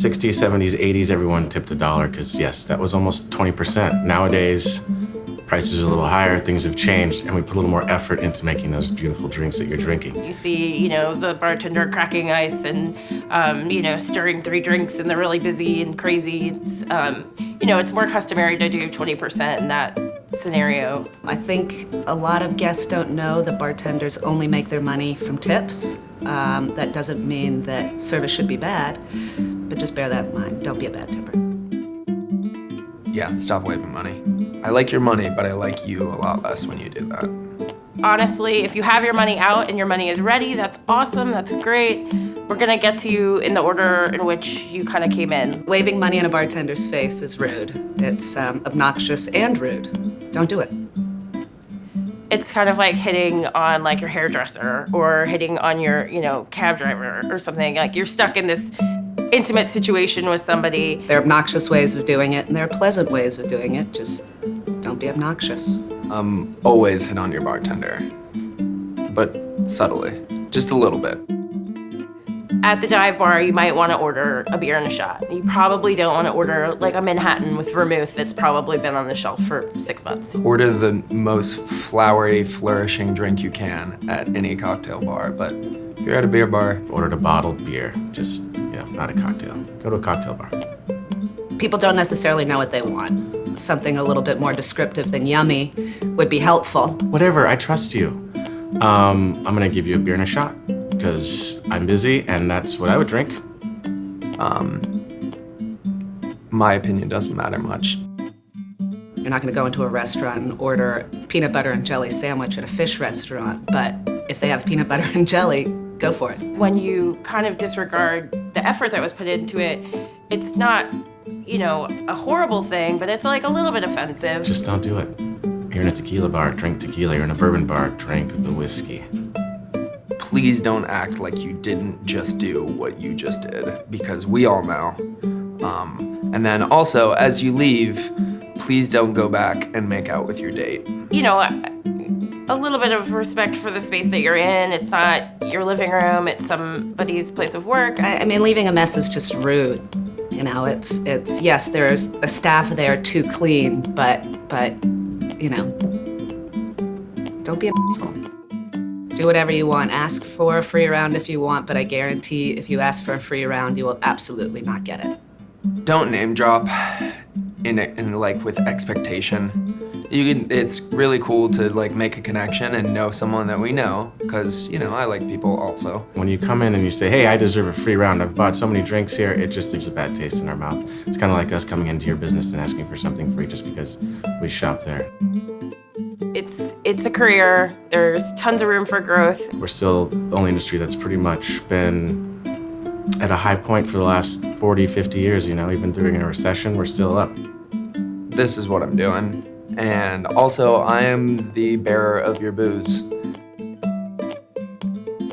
60s, 70s, 80s, everyone tipped $1 because, yes, that was almost 20%. Nowadays, prices are a little higher, things have changed, and we put a little more effort into making those beautiful drinks that you're drinking. You see, the bartender cracking ice and, stirring 3 drinks, and they're really busy and crazy. It's more customary to do 20% in that scenario. I think a lot of guests don't know that bartenders only make their money from tips. That doesn't mean that service should be bad, but just bear that in mind. Don't be a bad tipper. Yeah, stop waving money. I like your money, but I like you a lot less when you do that. Honestly, if you have your money out and your money is ready, that's awesome, that's great. We're gonna get to you in the order in which you kind of came in. Waving money in a bartender's face is rude. It's obnoxious and rude. Don't do it. It's kind of like hitting on like your hairdresser or hitting on your, cab driver or something. Like you're stuck in this intimate situation with somebody. There are obnoxious ways of doing it, and there are pleasant ways of doing it. Just don't be obnoxious. Always hit on your bartender, but subtly, just a little bit. At the dive bar, you might want to order a beer and a shot. You probably don't want to order like a Manhattan with vermouth that's probably been on the shelf for 6 months. Order the most flowery, flourishing drink you can at any cocktail bar, but if you're at a beer bar, Ordered a bottled beer, just, not a cocktail. Go to a cocktail bar. People don't necessarily know what they want. Something a little bit more descriptive than yummy would be helpful. Whatever, I trust you. I'm gonna give you a beer and a shot, because I'm busy and that's what I would drink. my opinion doesn't matter much. You're not gonna go into a restaurant and order a peanut butter and jelly sandwich at a fish restaurant, but if they have peanut butter and jelly, go for it. When you kind of disregard the effort that was put into it, it's not, a horrible thing, but it's like a little bit offensive. Just don't do it. You're in a tequila bar, drink tequila. You're in a bourbon bar, drink the whiskey. Please don't act like you didn't just do what you just did, because we all know. And then also, as you leave, please don't go back and make out with your date. A little bit of respect for the space that you're in. It's not your living room, it's somebody's place of work. I mean, leaving a mess is just rude. It's yes, there's a staff there to clean, but don't be an asshole. Do whatever you want. Ask for a free round if you want, but I guarantee if you ask for a free round, you will absolutely not get it. Don't name drop with expectation. It's really cool to make a connection and know someone that we know, because I like people also. When you come in and you say, hey, I deserve a free round, I've bought so many drinks here, it just leaves a bad taste in our mouth. It's kind of like us coming into your business and asking for something free just because we shop there. It's a career. There's tons of room for growth. We're still the only industry that's pretty much been at a high point for the last 40, 50 years, even during a recession, we're still up. This is what I'm doing. And also, I am the bearer of your booze.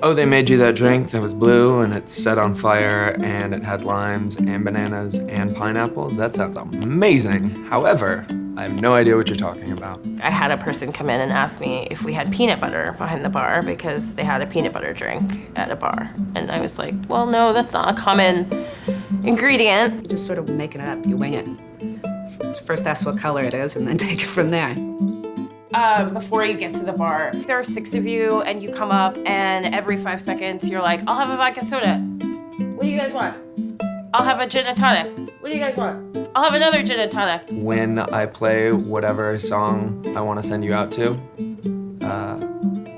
Oh, they made you that drink that was blue and it's set on fire and it had limes and bananas and pineapples? That sounds amazing. However, I have no idea what you're talking about. I had a person come in and ask me if we had peanut butter behind the bar because they had a peanut butter drink at a bar. And I was like, well, no, that's not a common ingredient. You just sort of make it up, you wing it. First ask what color it is and then take it from there. Before you get to the bar, if there are 6 of you and you come up and every 5 seconds you're like, I'll have a vodka soda. What do you guys want? I'll have a gin and tonic. What do you guys want? I'll have another gin and tonic. When I play whatever song I want to send you out to,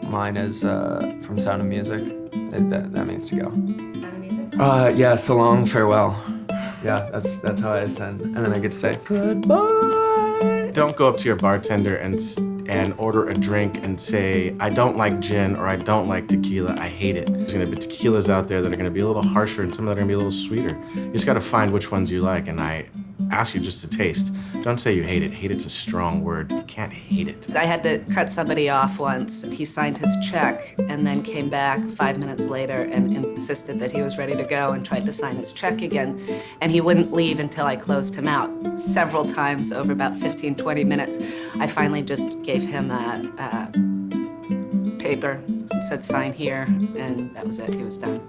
mine is from Sound of Music. That means to go. Sound of Music? Yeah, so long, farewell. Yeah, that's how I send. And then I get to say, goodbye. Don't go up to your bartender and order a drink and say, I don't like gin or I don't like tequila, I hate it. There's gonna be tequilas out there that are gonna be a little harsher and some that are gonna be a little sweeter. You just gotta find which ones you like, and I ask you just to taste. Don't say you hate it. Hate it's a strong word. You can't hate it. I had to cut somebody off once, and he signed his check and then came back 5 minutes later and insisted that he was ready to go and tried to sign his check again. And he wouldn't leave until I closed him out. Several times over about 15, 20 minutes, I finally just gave him a paper and said sign here, and that was it. He was done.